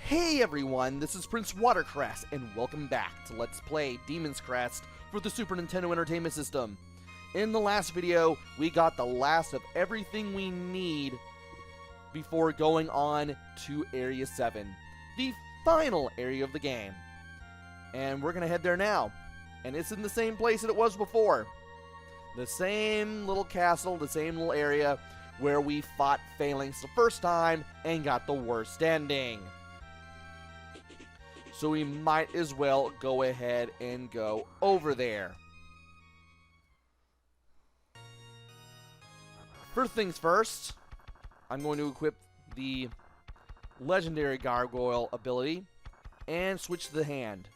Hey everyone, this is PrinceWatercress, and welcome back to Let's Play Demon's Crest for the Super Nintendo Entertainment System. In the last video, we got the last of everything we need before going on to Area 7, the final area of the game. And we're going to head there now, and it's in the same place that it was before. The same little castle, the same little area where we fought Phalanx the first time and got the worst ending. So we might as well go ahead and go over there. First things first, I'm going to equip the legendary gargoyle ability and switch to the hand.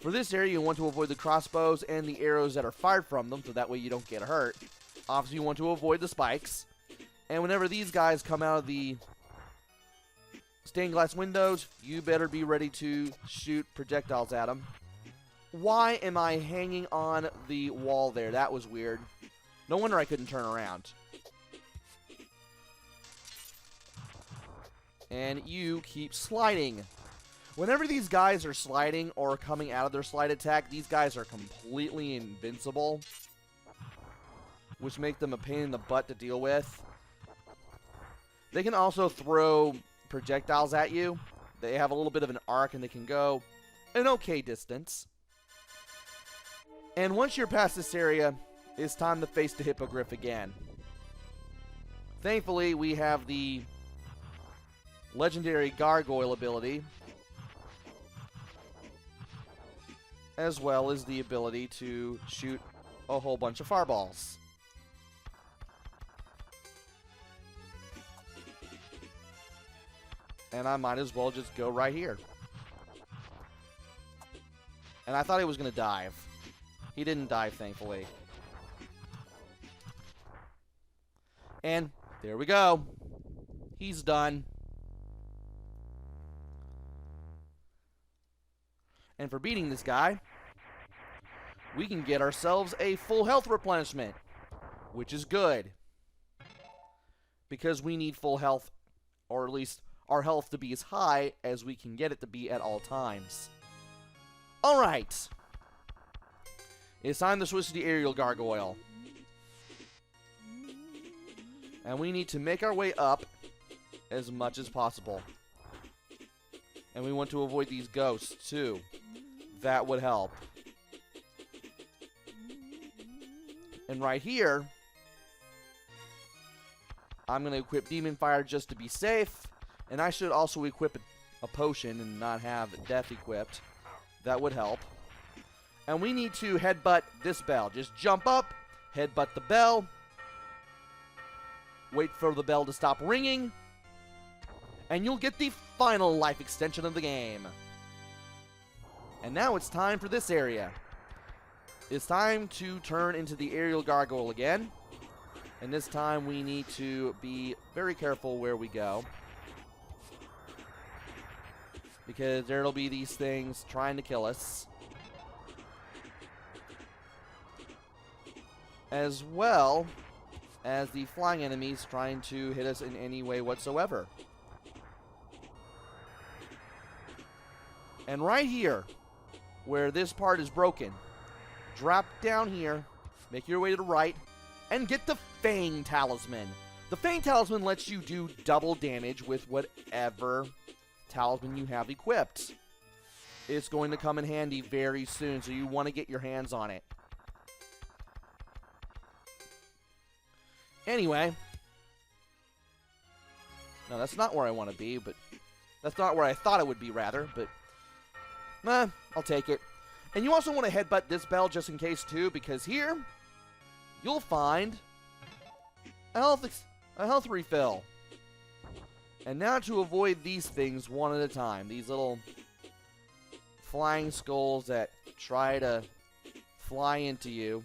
For this area, you want to avoid the crossbows and the arrows that are fired from them, so that way you don't get hurt. Obviously, you want to avoid the spikes. And whenever these guys come out of the stained glass windows, you better be ready to shoot projectiles at them. Why am I hanging on the wall there? That was weird. No wonder I couldn't turn around. And you keep sliding. Whenever these guys are sliding or coming out of their slide attack, these guys are completely invincible, which make them a pain in the butt to deal with. They can also throw projectiles at you. They have a little bit of an arc and they can go an okay distance. And once you're past this area, it's time to face the hippogriff again. Thankfully, we have the legendary gargoyle ability, as well as the ability to shoot a whole bunch of fireballs. And I might as well just go right here. And I thought he was going to dive. He didn't dive, thankfully. And there we go. He's done. And for beating this guy, we can get ourselves a full health replenishment, which is good, because we need full health, or at least our health to be as high as we can get it to be at all times. Alright. It's time to switch to the aerial gargoyle. And we need to make our way up as much as possible. And we want to avoid these ghosts too. That would help. And right here, I'm going to equip Demon Fire just to be safe. And I should also equip a potion and not have death equipped. That would help. And we need to headbutt this bell. Just jump up, headbutt the bell, wait for the bell to stop ringing, and you'll get the final life extension of the game. And now it's time for this area. It's time to turn into the aerial gargoyle again. And this time we need to be very careful where we go, because there'll be these things trying to kill us, as well as the flying enemies trying to hit us in any way whatsoever. And right here, where this part is broken, drop down here, make your way to the right, and get the Fang Talisman. The Fang Talisman lets you do double damage with whatever talisman you have equipped. It's going to come in handy very soon, so you want to get your hands on it. Anyway, no, that's not where I want to be, but that's not where I thought it would be, rather, but I'll take it. And you also want to headbutt this bell just in case too, because here you'll find a health refill. And now to avoid these things one at a time. These little flying skulls that try to fly into you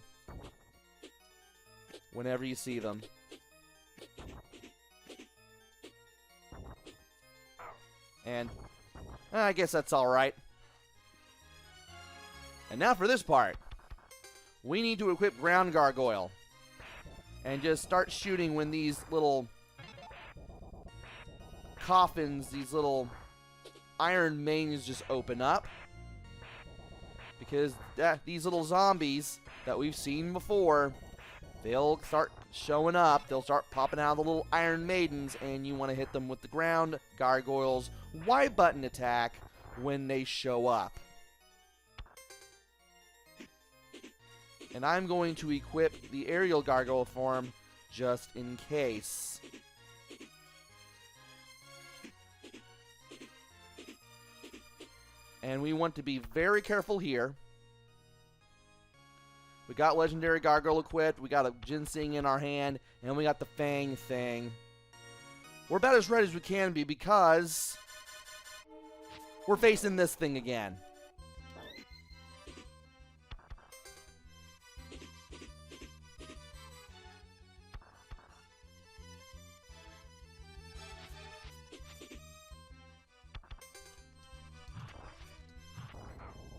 whenever you see them. And I guess that's alright. And now for this part. We need to equip Ground Gargoyle. And just start shooting when these little coffins, these little iron mains just open up. Because these little zombies that we've seen before, they'll start showing up. They'll start popping out of the little iron maidens, and you want to hit them with the ground gargoyles Y button attack when they show up. And I'm going to equip the aerial gargoyle form just in case. And we want to be very careful here. We got Legendary Gargoyle equipped, we got a Ginseng in our hand, and we got the Fang thing. We're about as ready as we can be because we're facing this thing again.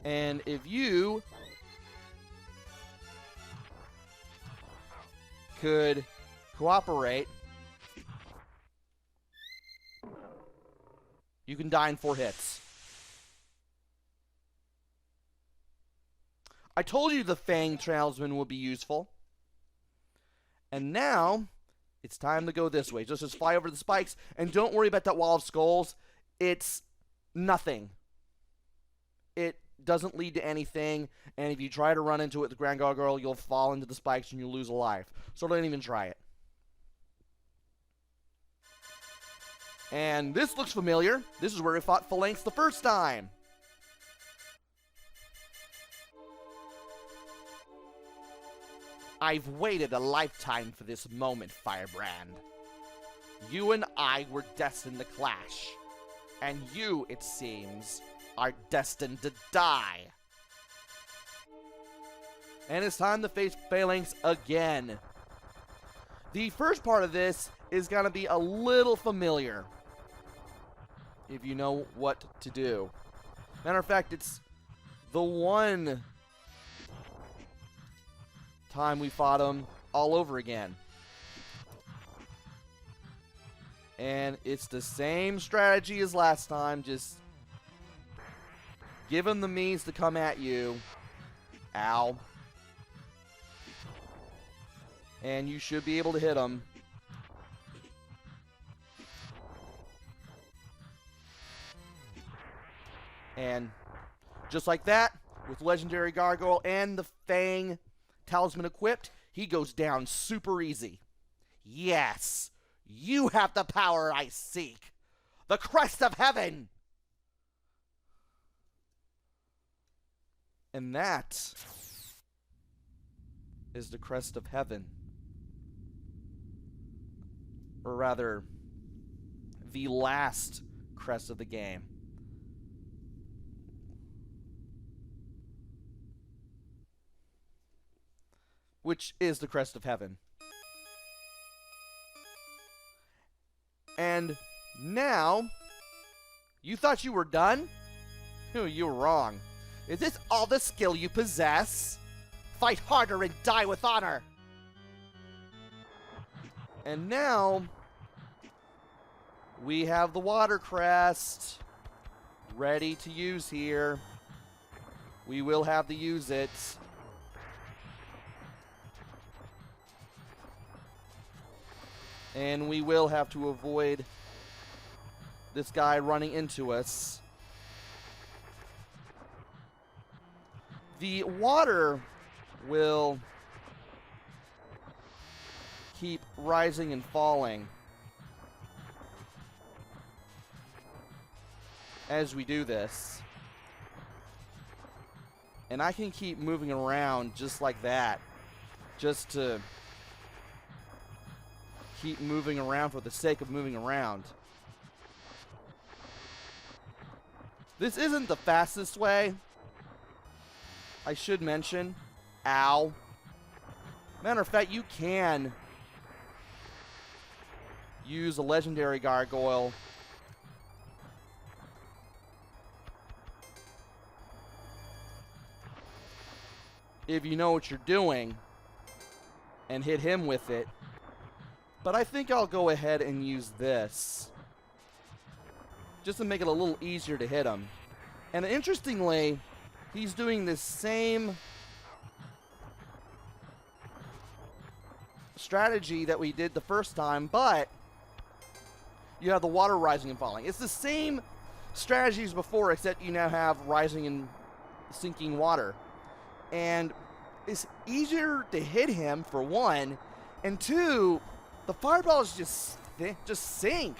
And if you could cooperate, you can die in 4 hits. I told you the Fang Talisman would be useful. And now, it's time to go this way. Just fly over the spikes, and don't worry about that wall of skulls. It's nothing. It doesn't lead to anything, and if you try to run into it with the Grand Gargoyle, you'll fall into the spikes and you'll lose a life. So don't even try it. And this looks familiar. This is where we fought Phalanx the first time. I've waited a lifetime for this moment, Firebrand. You and I were destined to clash. And you, it seems, are destined to die. And it's time to face Phalanx again. The first part of this is going to be a little familiar, if you know what to do. Matter of fact, it's the one time we fought him all over again. And it's the same strategy as last time, just give him the means to come at you. Ow. And you should be able to hit him. And just like that, with Legendary Gargoyle and the Fang Talisman equipped, he goes down super easy. Yes, you have the power I seek. The Crest of Heaven. And that is the Crest of Heaven. Or rather, the last crest of the game. Which is the Crest of Heaven. And now, you thought you were done? You were wrong. Is this all the skill you possess? Fight harder and die with honor. And now, we have the Water Crest ready to use here. We will have to use it. And we will have to avoid this guy running into us. The water will keep rising and falling as we do this. And I can keep moving around just like that, just to keep moving around for the sake of moving around. This isn't the fastest way, I should mention. Ow. Matter of fact, you can use a Legendary Gargoyle if you know what you're doing and hit him with it. But I think I'll go ahead and use this. just to make it a little easier to hit him. And interestingly, he's doing the same strategy that we did the first time, but you have the water rising and falling. It's the same strategy as before, except you now have rising and sinking water. And it's easier to hit him, for one, and two, the fireballs just sink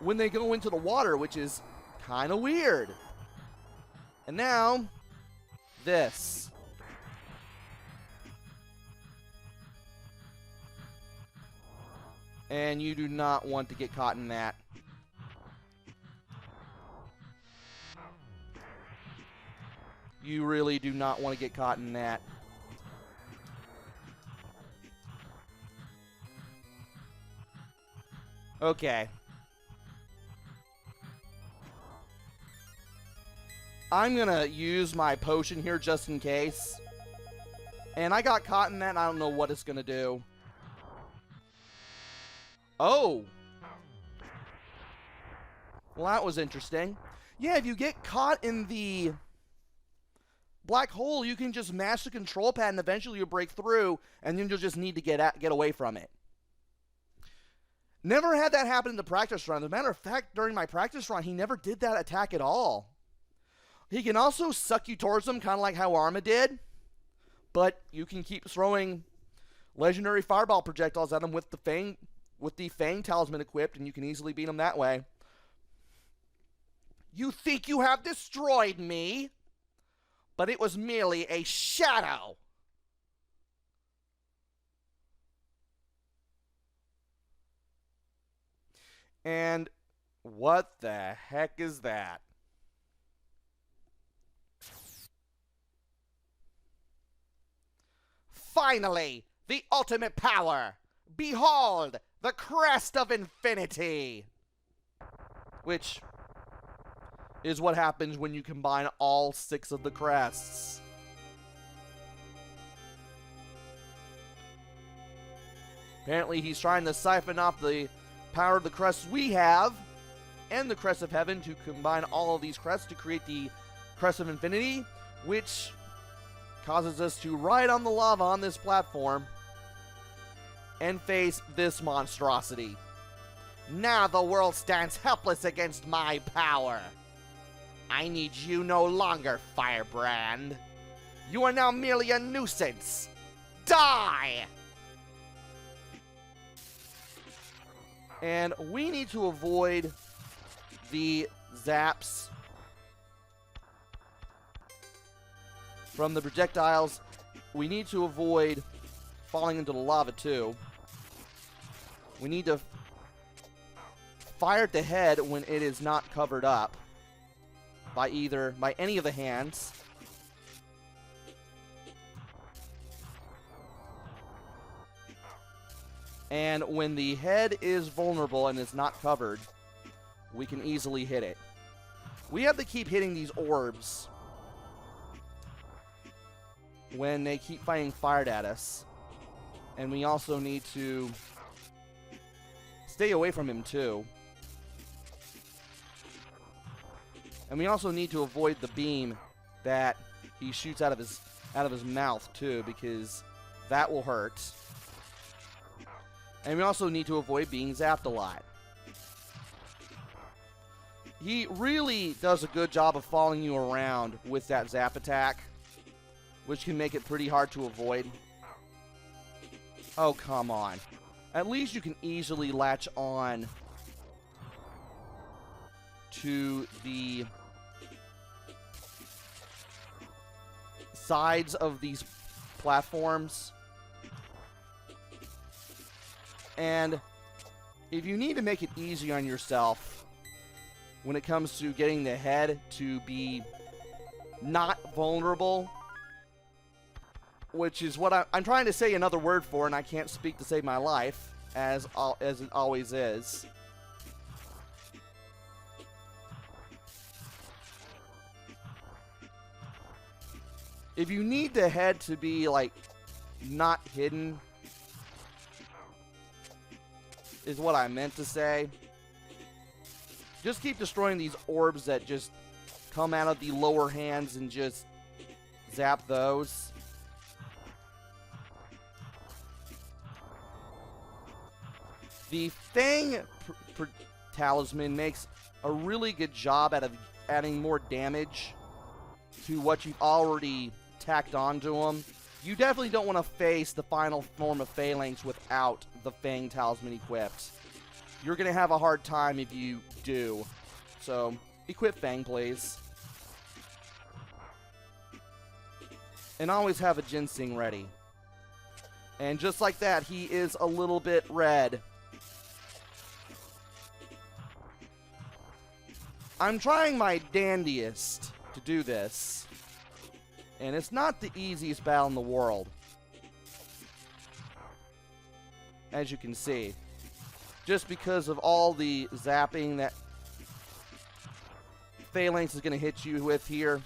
when they go into the water, which is kind of weird. And now, this. And you do not want to get caught in that. You really do not want to get caught in that. Okay. I'm gonna use my potion here just in case. And I got caught in that, and I don't know what it's gonna do. Oh! Well, that was interesting. Yeah, if you get caught in the black hole, you can just mash the control pad, and eventually you'll break through, and then you'll just need to get away from it. Never had that happen in the practice run. As a matter of fact, during my practice run, he never did that attack at all. He can also suck you towards him, kind of like how Arma did, but you can keep throwing legendary fireball projectiles at him with the Fang Talisman equipped, and you can easily beat him that way. You think you have destroyed me, but it was merely a shadow. And what the heck is that? Finally, the ultimate power. Behold, the Crest of Infinity. Which is what happens when you combine all 6 of the crests. Apparently he's trying to siphon off the power of the crests we have and the Crest of Heaven to combine all of these crests to create the Crest of Infinity, which causes us to ride on the lava on this platform and face this monstrosity. Now the world stands helpless against my power. I need you no longer, Firebrand. You are now merely a nuisance. Die! And we need to avoid the zaps from the projectiles. We need to avoid falling into the lava too. We need to fire at the head when it is not covered up by any of the hands. And when the head is vulnerable and is not covered, we can easily hit it. We have to keep hitting these orbs when they keep firing fired at us. And we also need to stay away from him too. And we also need to avoid the beam that he shoots out of his mouth too, because that will hurt. And we also need to avoid being zapped a lot. He really does a good job of following you around with that zap attack, which can make it pretty hard to avoid. Oh, come on. At least you can easily latch on to the sides of these platforms. And if you need to make it easy on yourself when it comes to getting the head to be not vulnerable, which is what I'm trying to say another word for, and I can't speak to save my life, as it always is. If you need the head to be, like, not hidden, is what I meant to say. Just keep destroying these orbs that just come out of the lower hands and just zap those. The Fang Talisman makes a really good job out of adding more damage to what you've already tacked onto them. You definitely don't want to face the final form of Phalanx without the Fang Talisman equipped. You're going to have a hard time if you do. So, equip Fang, please. And always have a Ginseng ready. And just like that, he is a little bit red. I'm trying my dandiest to do this. And it's not the easiest battle in the world. As you can see. Just because of all the zapping that Phalanx is going to hit you with here.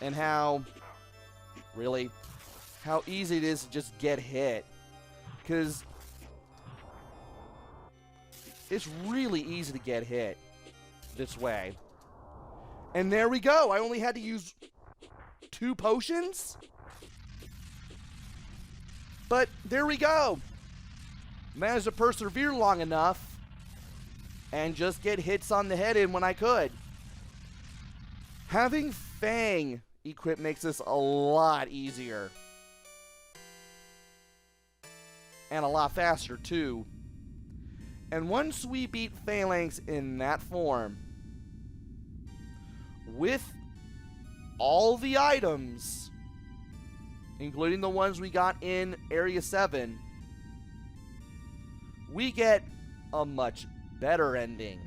And how easy it is to just get hit. Because it's really easy to get hit this way. And there we go. I only had to use 2 potions. But there we go. Managed to persevere long enough and just get hits on the head in when I could. Having Fang equipped makes this a lot easier. And a lot faster too. And once we beat Phalanx in that form, with all the items, including the ones we got in Area 7, we get a much better ending.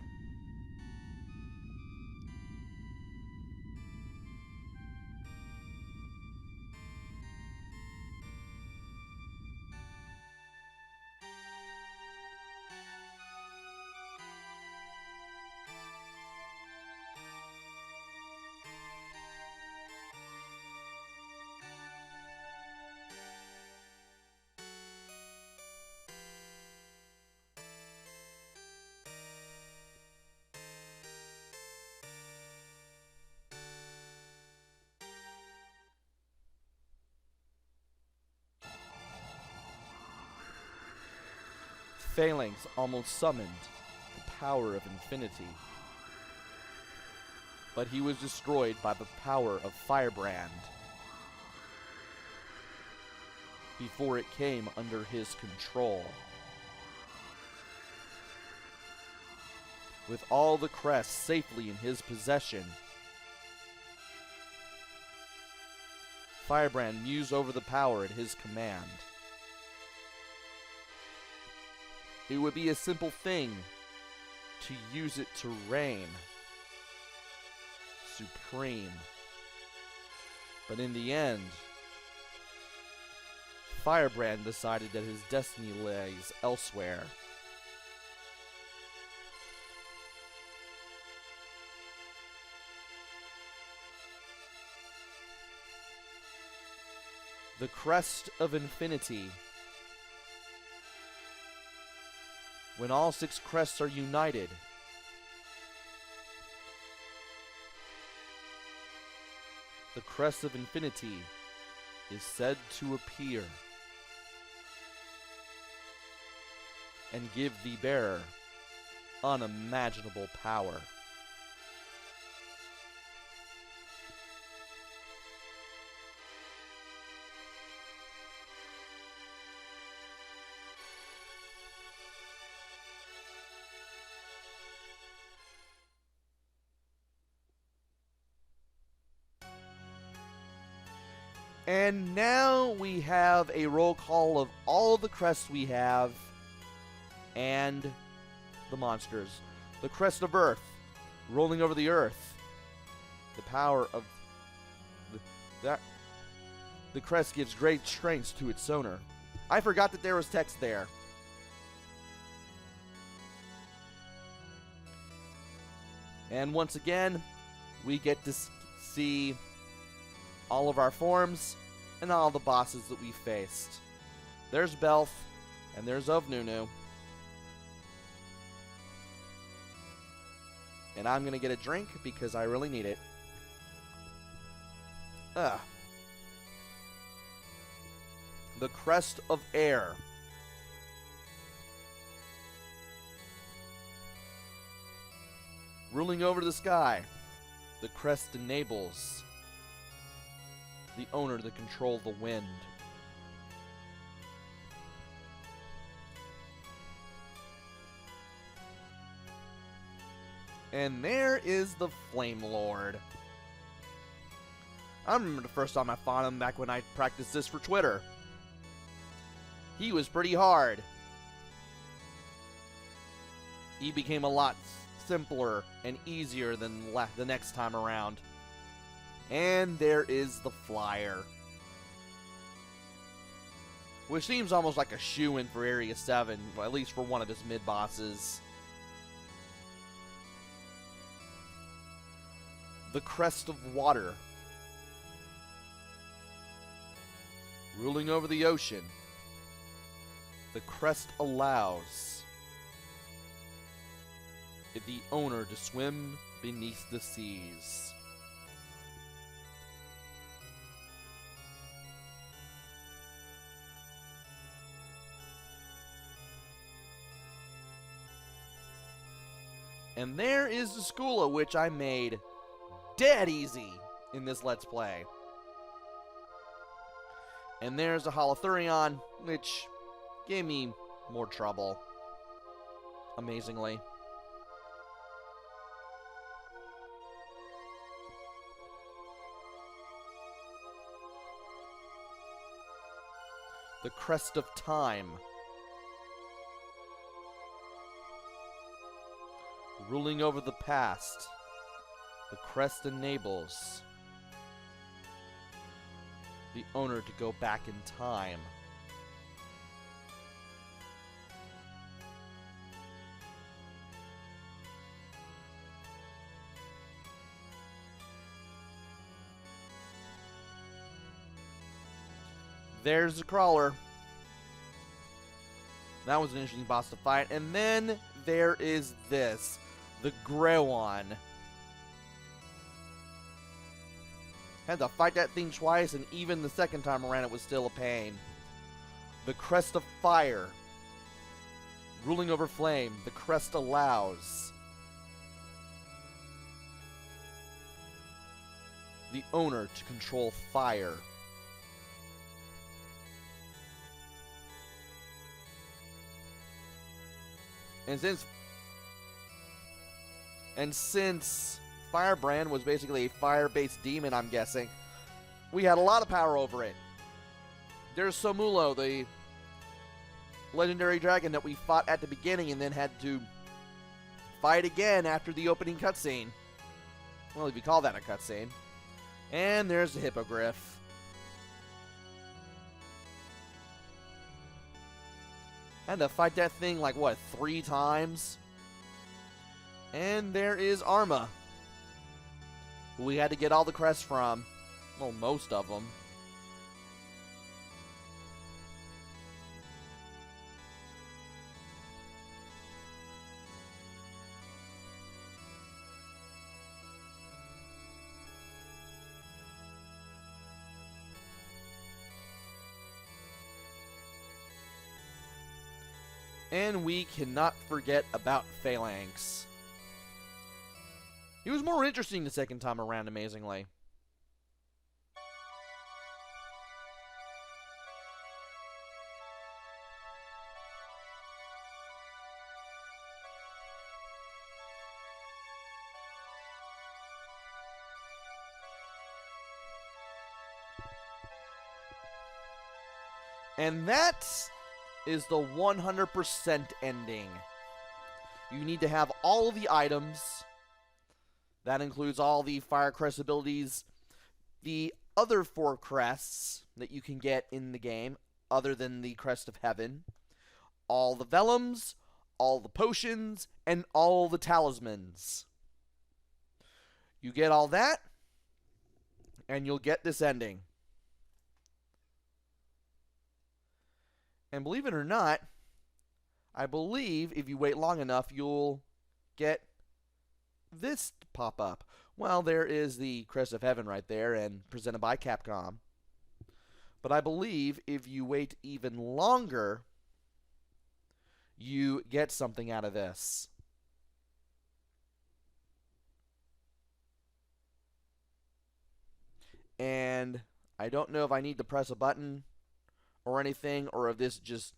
Phalanx almost summoned the power of infinity. But he was destroyed by the power of Firebrand before it came under his control. With all the crests safely in his possession, Firebrand mused over the power at his command. It would be a simple thing to use it to reign supreme. But in the end, Firebrand decided that his destiny lays elsewhere. The Crest of Infinity. When all 6 crests are united, the Crest of Infinity is said to appear and give the bearer unimaginable power. And now we have a roll call of all of the crests we have and the monsters. The Crest of Earth, rolling over the earth. The power of the crest gives great strength to its owner. I forgot that there was text there. And once again, we get to see all of our forms and all the bosses that we faced. There's Belf, and there's Ovnunu. And I'm going to get a drink because I really need it. The Crest of Air. Ruling over the sky, the crest enables the owner to control the wind. And there is the Flame Lord. I remember the first time I fought him back when I practiced this for Twitter. He was pretty hard. He became a lot simpler and easier than the next time around. And there is the Flyer, which seems almost like a shoo-in for Area 7, at least for one of his mid-bosses. The Crest of Water, ruling over the ocean. The crest allows the owner to swim beneath the seas. And there is the Skula, which I made dead easy in this Let's Play. And there's a Holothurion, which gave me more trouble, amazingly. The Crest of Time, ruling over the past. The crest enables the owner to go back in time. There's the Crawler. That was an interesting boss to fight. And then there is this, the Grewon. Had to fight that thing twice, and even the second time around it was still a pain. The Crest of Fire, ruling over flame. The crest allows the owner to control fire. And since Firebrand was basically a fire-based demon, I'm guessing, we had a lot of power over it. There's Somulo, the legendary dragon that we fought at the beginning and then had to fight again after the opening cutscene. Well, if you call that a cutscene. And there's the Hippogriff. Had to fight that thing like, what, 3 times? And there is Arma, who we had to get all the crests from. Well, most of them. And we cannot forget about Phalanx. He was more interesting the second time around, amazingly. And that is the 100% ending. You need to have all of the items. That includes all the Fire Crest abilities, the other 4 crests that you can get in the game, other than the Crest of Heaven, all the vellums, all the potions, and all the talismans. You get all that, and you'll get this ending. And believe it or not, I believe if you wait long enough, you'll get this pop up? Well, there is the Crest of Heaven right there, and presented by Capcom. But I believe if you wait even longer, you get something out of this. And I don't know if I need to press a button or anything, or if this just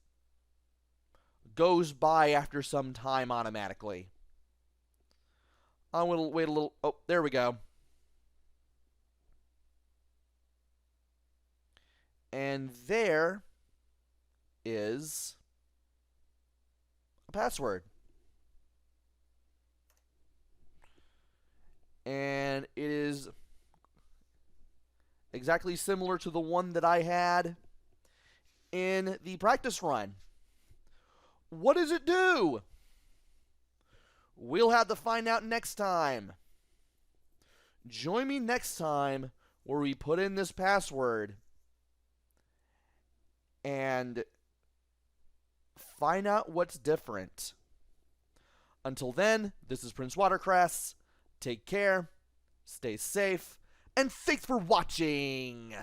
goes by after some time automatically. I'm going to wait a little. Oh, there we go. And there is a password. And it is exactly similar to the one that I had in the practice run. What does it do? We'll have to find out next time. Join me next time where we put in this password and find out what's different. Until then, this is PrinceWatercress. Take care, stay safe, and thanks for watching!